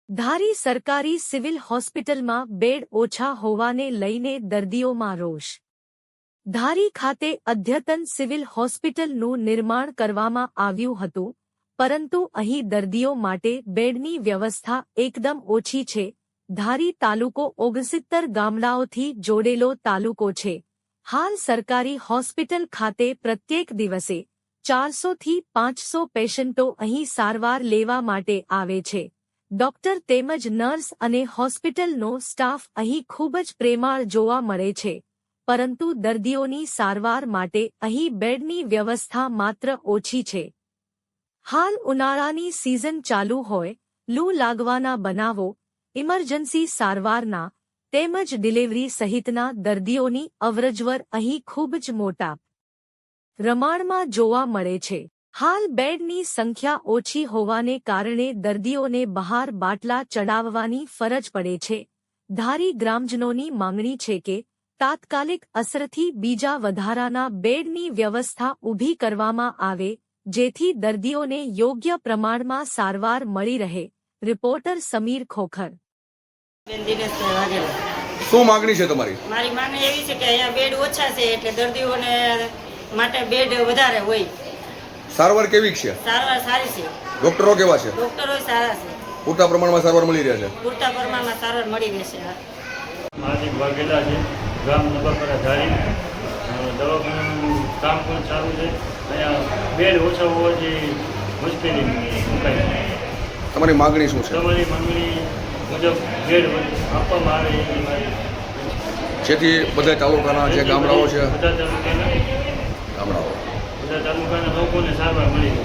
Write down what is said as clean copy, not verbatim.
ધારી સરકારી સિવિલ હોસ્પિટલમાં બેડ ઓછા હોવાને લઈને દર્દીઓમાં રોષ. ધારી ખાતે અદ્યતન સિવિલ હોસ્પિટલનું નિર્માણ કરવામાં આવ્યું હતું, પરંતુ અહીં દર્દીઓ માટે બેડની વ્યવસ્થા એકદમ ઓછી છે. ધારી તાલુકો 69 ગામડાઓથી જોડેલો તાલુકો છે. હાલ સરકારી હોસ્પિટલ ખાતે પ્રત્યેક દિવસે 400 થી 500 પેશન્ટો અહીં સારવાર લેવા માટે આવે છે. ડોક્ટર તેમજ નર્સ અને હોસ્પિટલનો સ્ટાફ અહીં ખૂબ જ પ્રેમાળ જોવા મળે છે, પરંતુ દર્દીઓની સારવાર માટે અહીં બેડની વ્યવસ્થા માત્ર ઓછી છે. હાલ ઉનાળાની સિઝન ચાલુ હોય, લૂ લાગવાના બનાવો, ઇમરજન્સી સારવારના તેમજ ડિલિવરી સહિતના દર્દીઓની અવરજવર અહીં ખૂબ જ મોટા પ્રમાણમાં જોવા મળે છે. હાલ બેડની સંખ્યા ઓછી હોવાને કારણે દર્દીઓને બહાર બાટલા ચડાવવાની ફરજ પડે છે. ધારી ગ્રામજનોની માંગણી છે કે તાત્કાલિક અસરથી બીજા વધારાના બેડની વ્યવસ્થા ઊભી કરવામાં આવે, જેથી દર્દીઓને યોગ્ય પ્રમાણમાં સારવાર મળી રહે. રિપોર્ટર સમીર ખોખર. શું માંગણી છે તમારી? મારી માંગણી એવી છે કે અહીંયા બેડ ઓછા છે, એટલે દર્દીઓને માટે બેડ વધારે હોય. સારવાર કેવી છે? સારવાર સારી છે. ડોક્ટરો કેવા છે? ડોક્ટરો સારા છે. પૂરતા પ્રમાણમાં સારવાર મળી રહે છે? પૂરતા પ્રમાણમાં સારવાર મળી રહેશે. હાર્દિક વાઘેલા છે, ગામ નગરપાલિકા ધારી. દવાખાનાનું કામ પણ સારું છે. અહીંયા બેડ ઓછા હોવાથી મુશ્કેલી મુકાય. તમારી માંગણી શું છે? તમારી માંગણી મુજબ બેડ આપવામાં આવે એવી મારી, જેથી બધા તાલુકાના જે ગામડાઓ છે, બધા તાલુકાના ગામડાઓ લોકોને સારવાર મળી રહે.